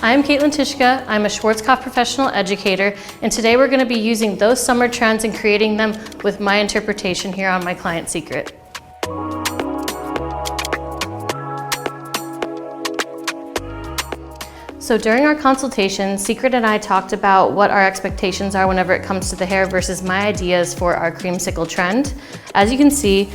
I'm Tyczka. I'm a Schwarzkopf Professional educator, and today we're going to be using those summer trends and creating them with my interpretation here on My Client Secret. So during our consultation, Secret and I talked about what our expectations are whenever it comes to the hair versus my ideas for our creamsicle trend. As you can see,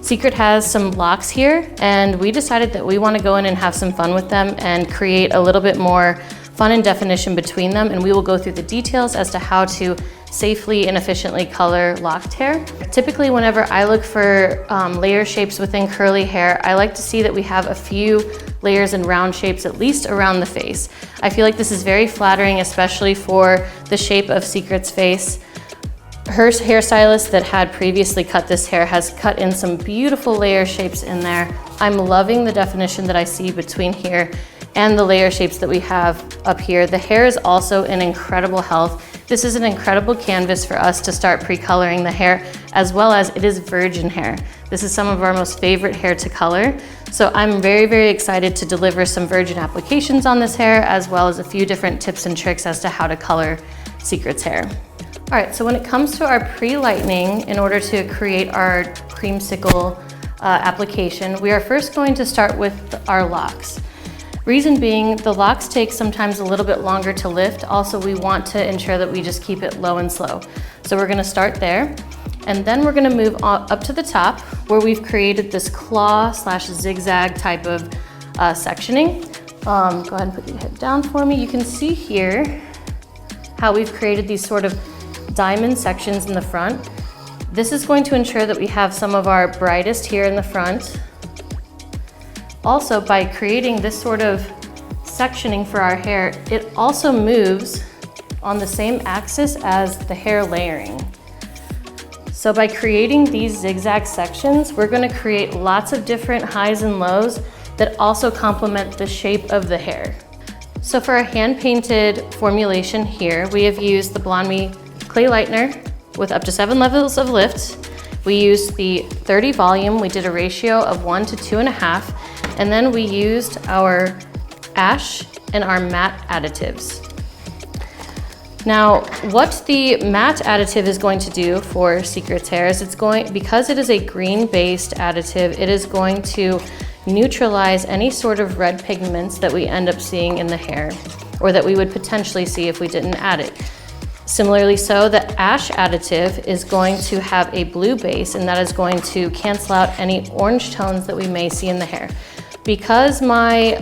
Secret has some locks here, and we decided that we want to go in and have some fun with them and create a little bit more fun and definition between them, and we will go through the details as to how to safely and efficiently color locked hair. Typically, whenever I look for layer shapes within curly hair, I like to see that we have a few layers and round shapes at least around the face. I feel like this is very flattering, especially for the shape of Secret's face. Her hairstylist that had previously cut this hair has cut in some beautiful layer shapes in there. I'm loving the definition that I see between here and the layer shapes that we have up here. The hair is also in incredible health. This is an incredible canvas for us to start pre-coloring the hair, as well as it is virgin hair. This is some of our most favorite hair to color. So I'm very, very excited to deliver some virgin applications on this hair, as well as a few different tips and tricks as to how to color Secret's hair. All right, so when it comes to our pre-lightening, in order to create our creamsicle application, we are first going to start with our locks. Reason being, the locks take sometimes a little bit longer to lift. Also, we want to ensure that we just keep it low and slow. So we're gonna start there, and then we're gonna move up to the top where we've created this claw/zigzag type of sectioning. Go ahead and put your head down for me. You can see here how we've created these sort of diamond sections in the front. This is going to ensure that we have some of our brightest here in the front. Also, by creating this sort of sectioning for our hair, it also moves on the same axis as the hair layering. So by creating these zigzag sections, we're going to create lots of different highs and lows that also complement the shape of the hair. So for our hand-painted formulation here, we have used the BLONDME clay lightener with up to 7 levels of lift. We used the 30 volume. We did a ratio of 1 to 2.5, and then we used our ash and our matte additives. Now, what the matte additive is going to do for Secret's hair is because it is a green-based additive, it is going to neutralize any sort of red pigments that we end up seeing in the hair, or that we would potentially see if we didn't add it. Similarly so, the ash additive is going to have a blue base, and that is going to cancel out any orange tones that we may see in the hair. Because my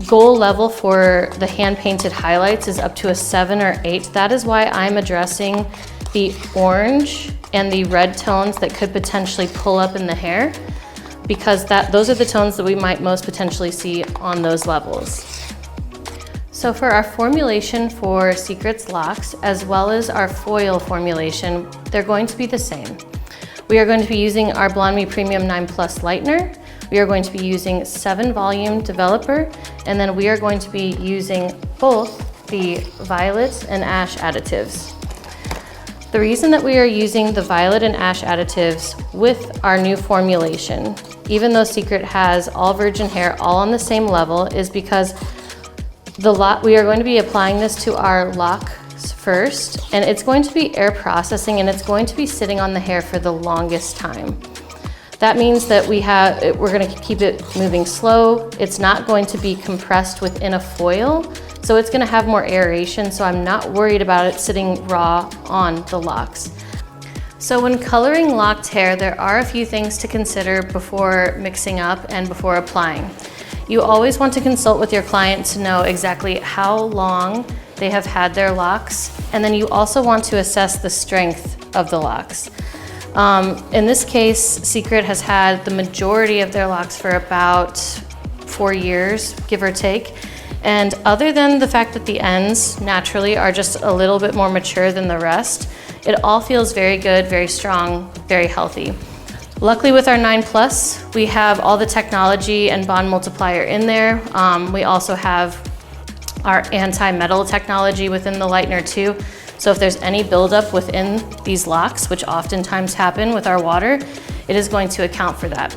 goal level for the hand-painted highlights is up to a 7 or 8, that is why I'm addressing the orange and the red tones that could potentially pull up in the hair, because those are the tones that we might most potentially see on those levels. So for our formulation for Secret's locks, as well as our foil formulation, they're going to be the same. We are going to be using our BLONDME Premium 9 Plus Lightener. We are going to be using 7 volume developer, and then we are going to be using both the violet and ash additives. The reason that we are using the violet and ash additives with our new formulation, even though Secret has all virgin hair all on the same level, is because we are going to be applying this to our locks first, and it's going to be air processing, and it's going to be sitting on the hair for the longest time. That means that we're going to keep it moving slow. It's not going to be compressed within a foil, so it's going to have more aeration, so I'm not worried about it sitting raw on the locks. So when coloring locked hair, there are a few things to consider before mixing up and before applying. You always want to consult with your client to know exactly how long they have had their locks, and then you also want to assess the strength of the locks. In this case, Secret has had the majority of their locks for about 4 years, give or take. And other than the fact that the ends naturally are just a little bit more mature than the rest, it all feels very good, very strong, very healthy. Luckily with our 9 Plus, we have all the technology and bond multiplier in there. We also have our anti-metal technology within the lightener too. So if there's any buildup within these locks, which oftentimes happen with our water, it is going to account for that.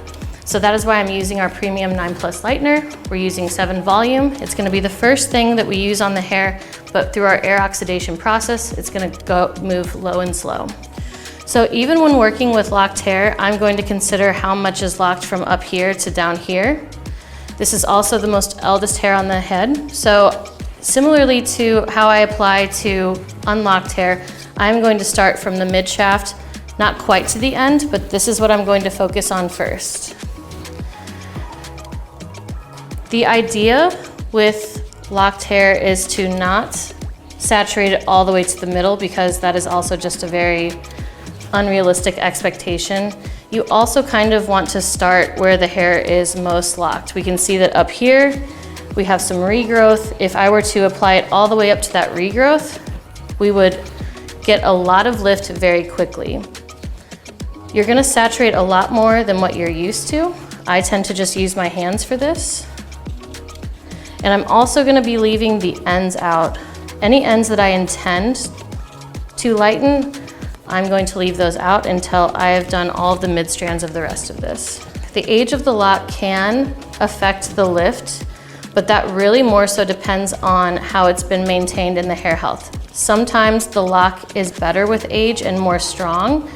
So that is why I'm using our premium 9+ lightener. We're using 7 volume. It's gonna be the first thing that we use on the hair, but through our air oxidation process, it's gonna move low and slow. So even when working with locked hair, I'm going to consider how much is locked from up here to down here. This is also the most eldest hair on the head. So similarly to how I apply to unlocked hair, I'm going to start from the mid shaft, not quite to the end, but this is what I'm going to focus on first. The idea with locked hair is to not saturate it all the way to the middle, because that is also just a very unrealistic expectation. You also kind of want to start where the hair is most locked. We can see that up here, we have some regrowth. If I were to apply it all the way up to that regrowth, we would get a lot of lift very quickly. You're gonna saturate a lot more than what you're used to. I tend to just use my hands for this. And I'm also gonna be leaving the ends out. Any ends that I intend to lighten, I'm going to leave those out until I have done all of the mid strands of the rest of this. The age of the lock can affect the lift, but that really more so depends on how it's been maintained in the hair health. Sometimes the lock is better with age and more strong,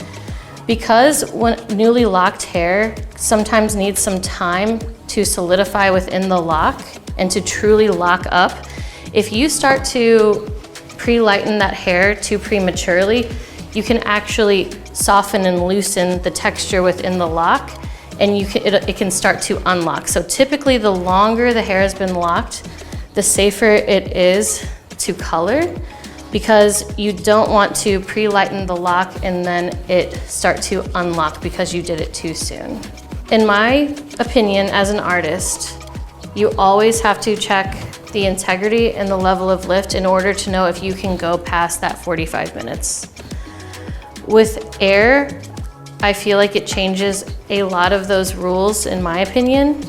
because when newly locked hair sometimes needs some time to solidify within the lock and to truly lock up. If you start to pre-lighten that hair too prematurely, you can actually soften and loosen the texture within the lock, and it can start to unlock. So typically the longer the hair has been locked, the safer it is to color, because you don't want to pre-lighten the lock and then it start to unlock because you did it too soon. In my opinion, as an artist, you always have to check the integrity and the level of lift in order to know if you can go past that 45 minutes. With air, I feel like it changes a lot of those rules in my opinion,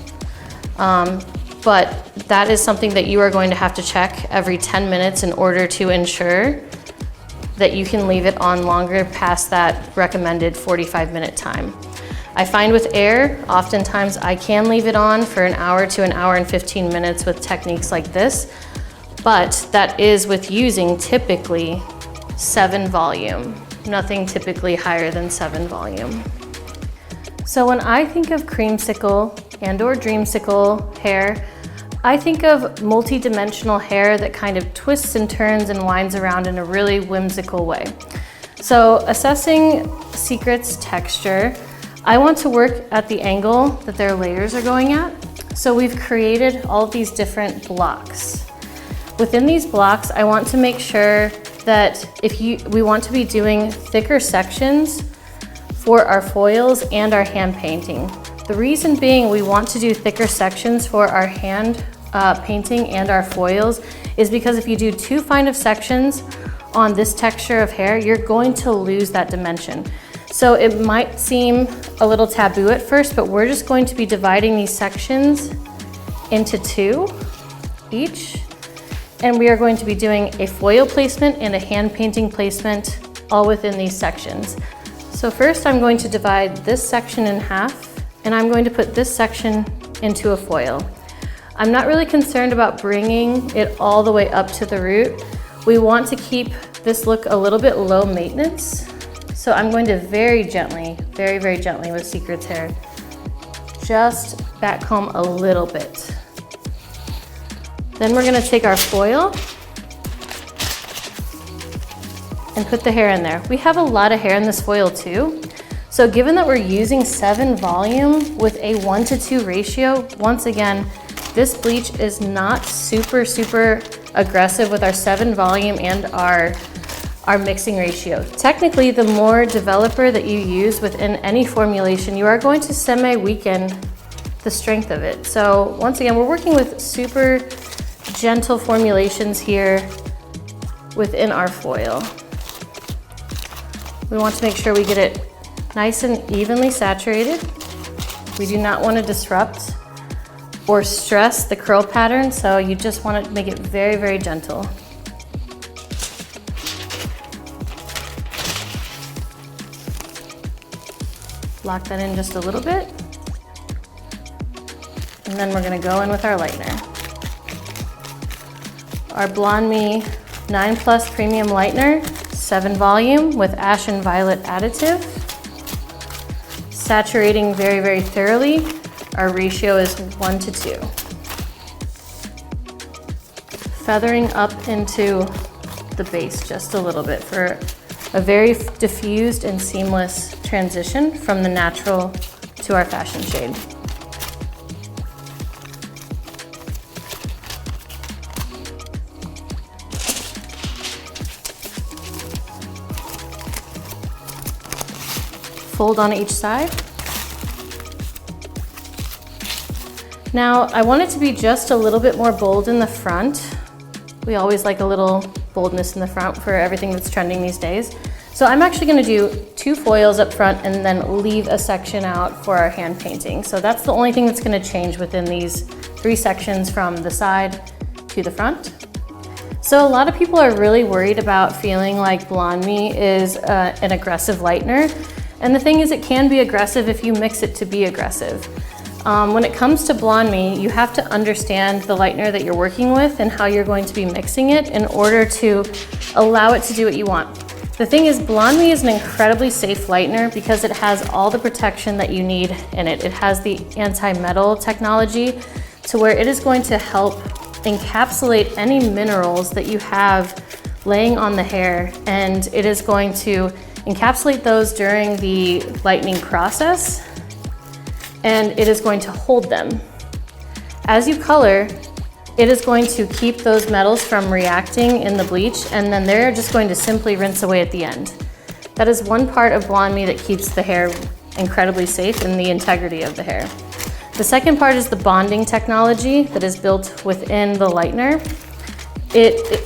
but that is something that you are going to have to check every 10 minutes in order to ensure that you can leave it on longer past that recommended 45-minute time. I find with air, oftentimes I can leave it on for an hour to an hour and 15 minutes with techniques like this, but that is with using typically 7 volume. Nothing typically higher than 7 volume. So when I think of creamsicle and/or dreamsicle hair, I think of multi-dimensional hair that kind of twists and turns and winds around in a really whimsical way. So assessing Secret's texture, I want to work at the angle that their layers are going at. So we've created all of these different blocks. Within these blocks, I want to make sure that we want to be doing thicker sections for our foils and our hand painting. The reason being we want to do thicker sections for our hand painting and our foils is because if you do too fine of sections on this texture of hair, you're going to lose that dimension. So it might seem a little taboo at first, but we're just going to be dividing these sections into 2 each. And we are going to be doing a foil placement and a hand painting placement all within these sections. So first I'm going to divide this section in half, and I'm going to put this section into a foil. I'm not really concerned about bringing it all the way up to the root. We want to keep this look a little bit low maintenance. So I'm going to very gently, very, very gently with Secret's hair, just backcomb a little bit. Then we're gonna take our foil and put the hair in there. We have a lot of hair in this foil too. So given that we're using 7 volume with a 1:2 ratio, once again, this bleach is not super aggressive with our 7 volume and our mixing ratio. Technically, the more developer that you use within any formulation, you are going to semi-weaken the strength of it. So once again, we're working with super gentle formulations here within our foil. We want to make sure we get it nice and evenly saturated. We do not want to disrupt or stress the curl pattern, so you just want to make it very, very gentle. Lock that in just a little bit. And then we're gonna go in with our lightener. Our BLONDME 9+ Premium Lightener, 7 volume with ash and violet additive. Saturating very, very thoroughly. Our ratio is 1:2. Feathering up into the base just a little bit for a very diffused and seamless transition from the natural to our fashion shade. Fold on each side. Now, I want it to be just a little bit more bold in the front. We always like a little boldness in the front for everything that's trending these days. So I'm actually gonna do 2 foils up front and then leave a section out for our hand painting. So that's the only thing that's gonna change within these 3 sections from the side to the front. So a lot of people are really worried about feeling like BLONDME is an aggressive lightener. And the thing is, it can be aggressive if you mix it to be aggressive. When it comes to BLONDME, you have to understand the lightener that you're working with and how you're going to be mixing it in order to allow it to do what you want. The thing is, BLONDME is an incredibly safe lightener because it has all the protection that you need in it. It has the anti-metal technology to where it is going to help encapsulate any minerals that you have laying on the hair, and it is going to encapsulate those during the lightening process, and it is going to hold them. As you color, it is going to keep those metals from reacting in the bleach, and then they're just going to simply rinse away at the end. That is one part of BLONDME that keeps the hair incredibly safe and the integrity of the hair. The second part is the bonding technology that is built within the lightener.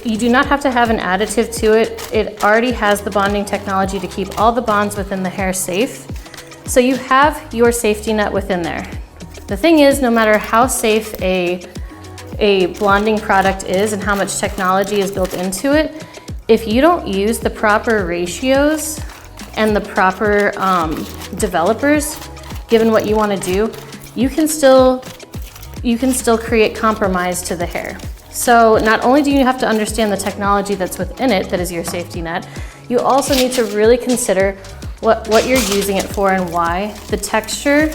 You do not have to have an additive to it. It already has the bonding technology to keep all the bonds within the hair safe. So you have your safety net within there. The thing is, no matter how safe a blonding product is and how much technology is built into it, if you don't use the proper ratios and the proper developers, given what you want to do, you can still create compromise to the hair. So not only do you have to understand the technology that's within it, that is your safety net, you also need to really consider what you're using it for and why, the texture,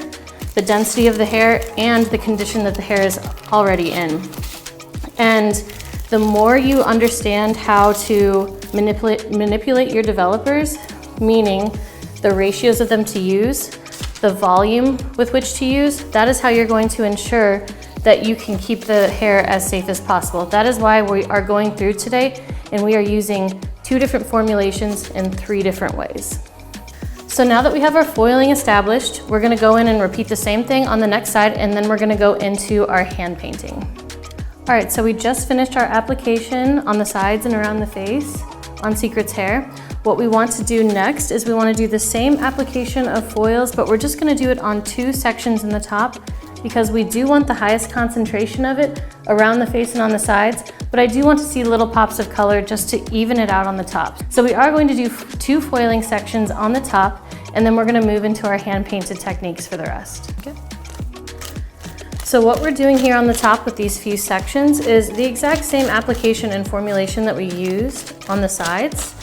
the density of the hair, and the condition that the hair is already in. And the more you understand how to manipulate your developers, meaning the ratios of them to use, the volume with which to use, that is how you're going to ensure that you can keep the hair as safe as possible. That is why we are going through today, and we are using 2 different formulations in 3 different ways. So now that we have our foiling established, we're gonna go in and repeat the same thing on the next side, and then we're gonna go into our hand painting. All right, so we just finished our application on the sides and around the face on Secret's hair. What we want to do next is we wanna do the same application of foils, but we're just gonna do it on 2 sections in the top because we do want the highest concentration of it around the face and on the sides, but I do want to see little pops of color just to even it out on the top. So we are going to do 2 foiling sections on the top, and then we're gonna move into our hand painted techniques for the rest. Okay. So what we're doing here on the top with these few sections is the exact same application and formulation that we used on the sides.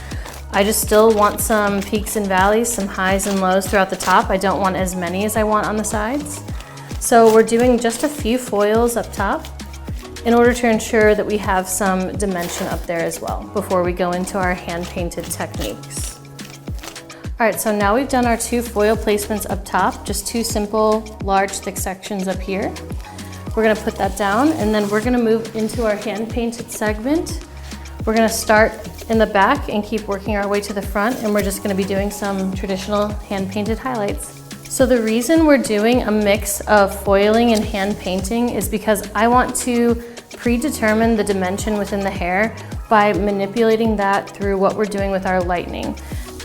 I just still want some peaks and valleys, some highs and lows throughout the top. I don't want as many as I want on the sides. So we're doing just a few foils up top in order to ensure that we have some dimension up there as well before we go into our hand painted techniques. All right, so now we've done our 2 foil placements up top, just 2 simple, large, thick sections up here. We're gonna put that down, and then we're gonna move into our hand painted segment. We're gonna start in the back and keep working our way to the front, and we're just gonna be doing some traditional hand painted highlights. So the reason we're doing a mix of foiling and hand painting is because I want to predetermine the dimension within the hair by manipulating that through what we're doing with our lightening.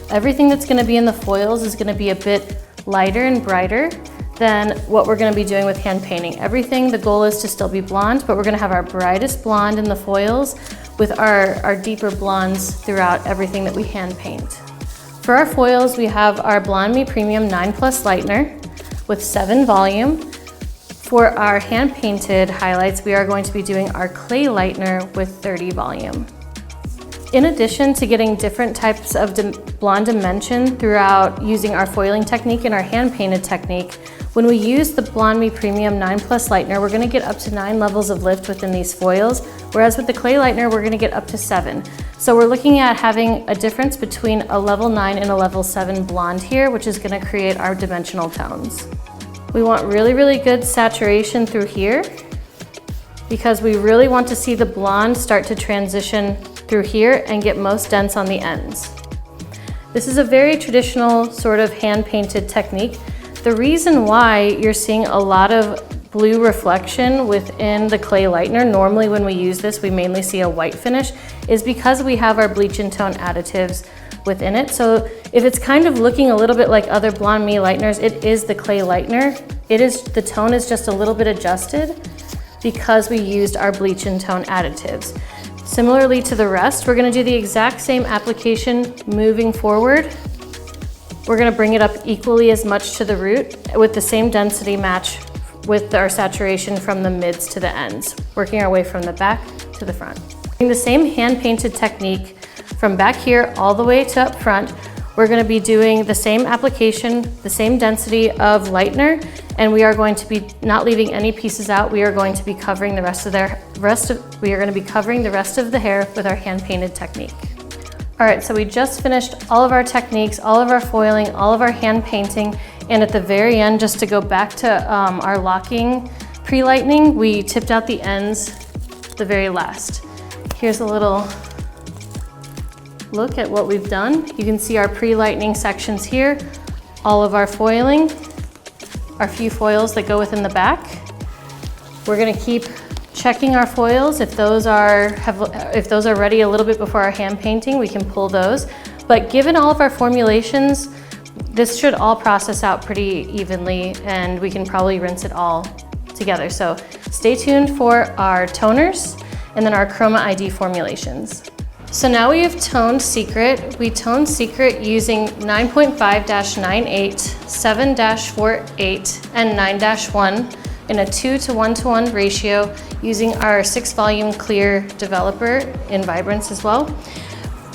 Everything that's gonna be in the foils is gonna be a bit lighter and brighter than what we're gonna be doing with hand painting. Everything, the goal is to still be blonde, but we're gonna have our brightest blonde in the foils with our deeper blondes throughout everything that we hand paint. For our foils, we have our BLONDME Premium 9+ Lightener with 7 volume, For our hand-painted highlights, we are going to be doing our clay lightener with 30 volume. In addition to getting different types of blonde dimension throughout using our foiling technique and our hand-painted technique, when we use the BLONDME Premium 9+ Lightener, we're gonna get up to 9 levels of lift within these foils, whereas with the clay lightener, we're gonna get up to 7. So we're looking at having a difference between a level 9 and a level 7 blonde here, which is gonna create our dimensional tones. We want really, really good saturation through here because we really want to see the blonde start to transition through here and get most dense on the ends. This is a very traditional sort of hand-painted technique. The reason why you're seeing a lot of blue reflection within the clay lightener, normally when we use this we mainly see a white finish, is because we have our bleach and tone additives within it. So if it's kind of looking a little bit like other BLONDME lighteners, it is the clay lightener. The tone is just a little bit adjusted because we used our bleach and tone additives. Similarly to the rest, we're gonna do the exact same application moving forward. We're gonna bring it up equally as much to the root with the same density match with our saturation from the mids to the ends, working our way from the back to the front. Doing the same hand-painted technique from back here all the way to up front, we're gonna be doing the same application, the same density of lightener, and we are going to be not leaving any pieces out. We are going to be covering the rest of the hair with our hand-painted technique. All right, so we just finished all of our techniques, all of our foiling, all of our hand painting, and at the very end, just to go back to our locking pre-lightening, we tipped out the ends the very last. Here's a little look at what we've done. You can see our pre-lightening sections here, all of our foiling, our few foils that go within the back. We're gonna keep checking our foils. If those are ready a little bit before our hand painting, we can pull those. But given all of our formulations, this should all process out pretty evenly and we can probably rinse it all together. So stay tuned for our toners and then our Chroma ID formulations. So now we have toned Secret. We toned Secret using 9.5-98, 7-48, and 9-1 in a 2:1:1 ratio using our 6 volume clear developer in Vibrance as well.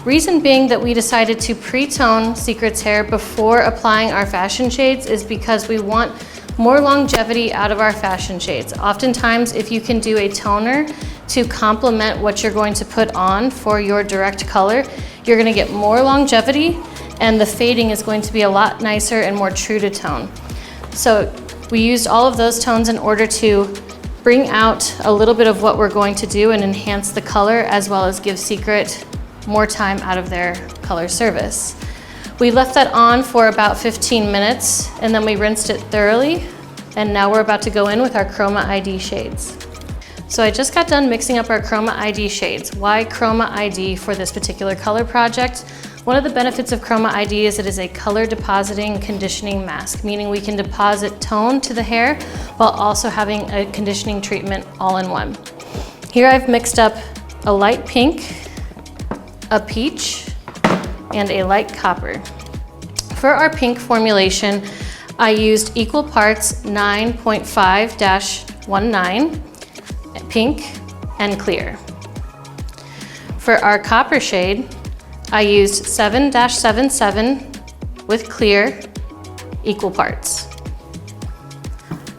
Reason being that we decided to pre-tone Secret's hair before applying our fashion shades is because we want more longevity out of our fashion shades. Oftentimes, if you can do a toner to complement what you're going to put on for your direct color, you're gonna get more longevity and the fading is going to be a lot nicer and more true to tone. So we used all of those tones in order to bring out a little bit of what we're going to do and enhance the color as well as give Secret more time out of their color service. We left that on for about 15 minutes and then we rinsed it thoroughly, and now we're about to go in with our Chroma ID shades. So I just got done mixing up our Chroma ID shades. Why Chroma ID for this particular color project? One of the benefits of Chroma ID is it is a color depositing conditioning mask, meaning we can deposit tone to the hair while also having a conditioning treatment all in one. Here I've mixed up a light pink, a peach, and a light copper. For our pink formulation, I used equal parts 9.5-19 pink and clear. For our copper shade, I used 7-77 with clear, equal parts.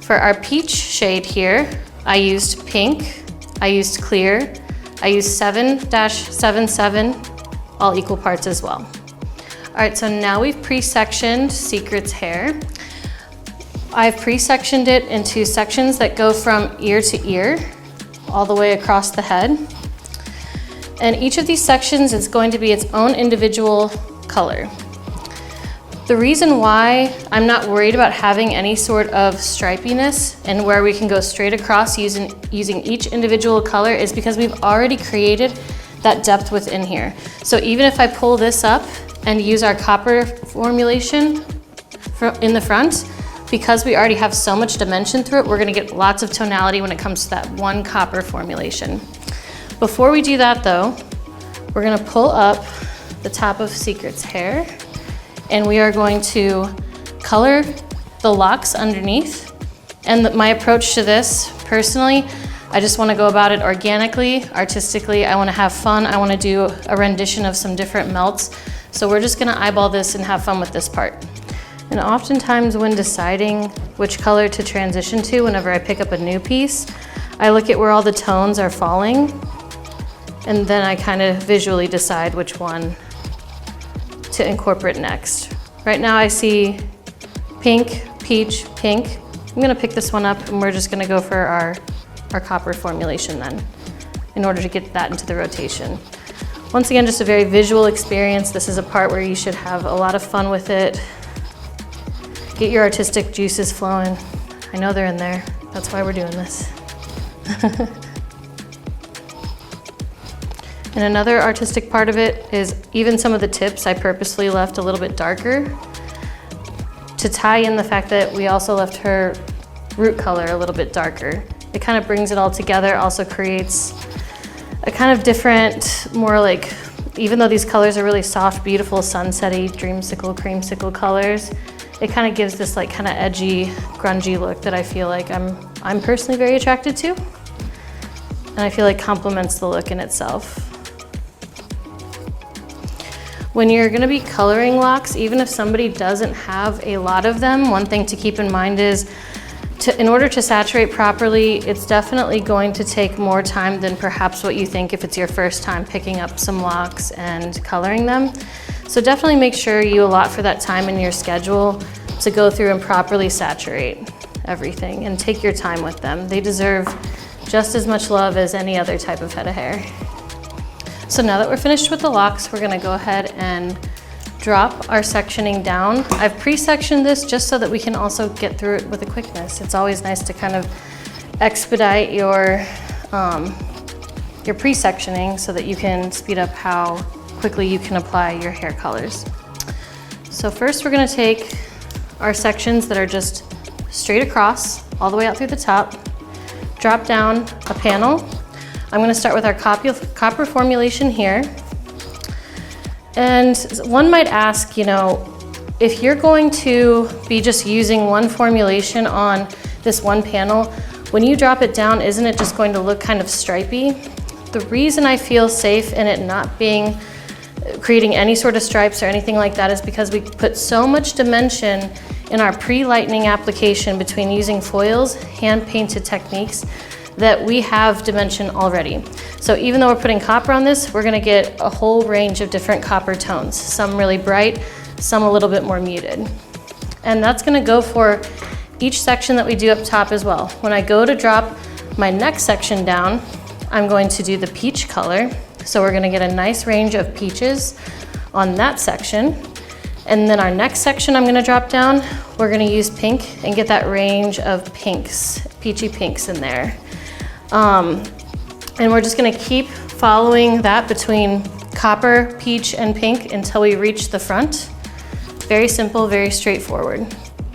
For our peach shade here, I used pink, I used clear, I used 7-77, all equal parts as well. All right, so now we've pre-sectioned Secret's hair. I've pre-sectioned it into sections that go from ear to ear, all the way across the head. And each of these sections is going to be its own individual color. The reason why I'm not worried about having any sort of stripiness and where we can go straight across using each individual color is because we've already created that depth within here. So even if I pull this up and use our copper formulation in the front, because we already have so much dimension through it, we're gonna get lots of tonality when it comes to that one copper formulation. Before we do that though, we're gonna pull up the top of Secret's hair and we are going to color the locks underneath And my approach to this, personally, I just want to go about it organically, artistically. I want to have fun. I want to do a rendition of some different melts. So we're just going to eyeball this and have fun with this part. And oftentimes when deciding which color to transition to, whenever I pick up a new piece, I look at where all the tones are falling, and then I kind of visually decide which one to incorporate next. Right now I see pink, peach, pink. I'm gonna pick this one up and we're just gonna go for our copper formulation then, in order to get that into the rotation. Once again, just a very visual experience. This is a part where you should have a lot of fun with it. Get your artistic juices flowing. I know they're in there. That's why we're doing this. And another artistic part of it is even some of the tips I purposely left a little bit darker to tie in the fact that we also left her root color a little bit darker. It kind of brings it all together, also creates a kind of different, more like, even though these colors are really soft, beautiful, sunsetty, dreamsicle, creamsicle colors, it kind of gives this like kind of edgy, grungy look that I feel like I'm personally very attracted to. And I feel like complements the look in itself. When you're gonna be coloring locks, even if somebody doesn't have a lot of them, one thing to keep in mind is in order to saturate properly, it's definitely going to take more time than perhaps what you think if it's your first time picking up some locks and coloring them. So definitely make sure you allot for that time in your schedule to go through and properly saturate everything and take your time with them. They deserve just as much love as any other type of head of hair. So now that we're finished with the locks, we're gonna go ahead and drop our sectioning down. I've pre-sectioned this just so that we can also get through it with a quickness. It's always nice to kind of expedite your pre-sectioning so that you can speed up how quickly you can apply your hair colors. So first we're gonna take our sections that are just straight across, all the way out through the top, drop down a panel. I'm gonna start with our copper formulation here. And one might ask, you know, if you're going to be just using one formulation on this one panel, when you drop it down, isn't it just going to look kind of stripy? The reason I feel safe in it not creating any sort of stripes or anything like that is because we put so much dimension in our pre-lightening application between using foils, hand-painted techniques, that we have dimension already. So even though we're putting copper on this, we're gonna get a whole range of different copper tones, some really bright, some a little bit more muted. And that's gonna go for each section that we do up top as well. When I go to drop my next section down, I'm going to do the peach color. So we're gonna get a nice range of peaches on that section. And then our next section I'm gonna drop down, we're gonna use pink and get that range of pinks, peachy pinks in there. And we're just gonna keep following that between copper, peach, and pink until we reach the front. Very simple, very straightforward.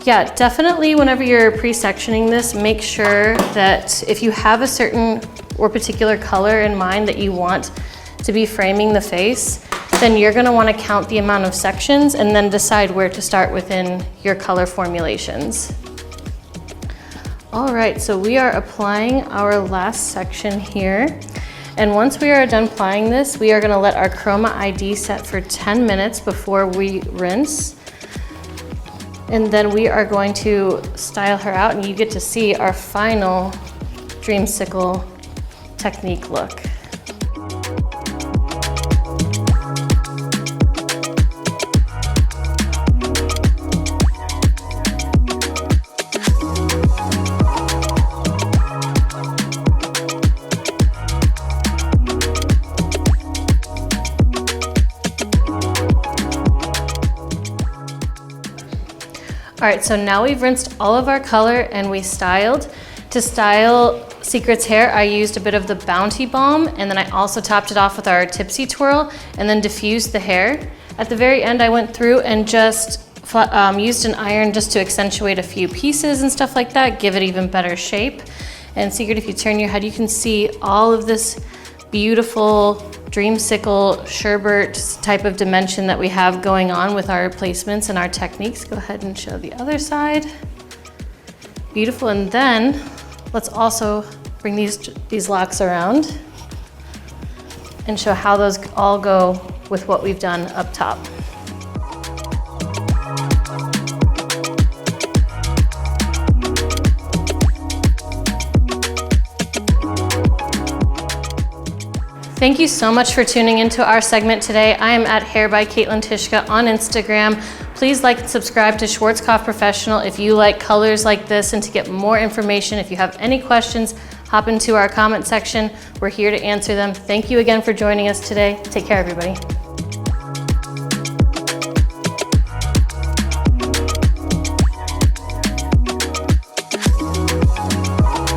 Yeah, definitely whenever you're pre-sectioning this, make sure that if you have a certain or particular color in mind that you want to be framing the face, then you're gonna wanna count the amount of sections and then decide where to start within your color formulations. All right, so we are applying our last section here. And once we are done applying this, we are gonna let our Chroma ID set for 10 minutes before we rinse. And then we are going to style her out and you get to see our final dreamsicle technique look. All right, so now we've rinsed all of our color and we styled. To style Secret's hair, I used a bit of the Bounty Balm and then I also topped it off with our Tipsy Twirl and then diffused the hair. At the very end, I went through and just used an iron just to accentuate a few pieces and stuff like that, give it even better shape. And Secret, if you turn your head, you can see all of this beautiful dreamsicle sherbet type of dimension that we have going on with our placements and our techniques. Go ahead and show the other side. Beautiful, and then let's also bring these locks around and show how those all go with what we've done up top. Thank you so much for tuning into our segment today. I am at Hair by Caitlin Tyczka on Instagram. Please like and subscribe to Schwarzkopf Professional if you like colors like this, and to get more information, if you have any questions, hop into our comment section. We're here to answer them. Thank you again for joining us today. Take care, everybody.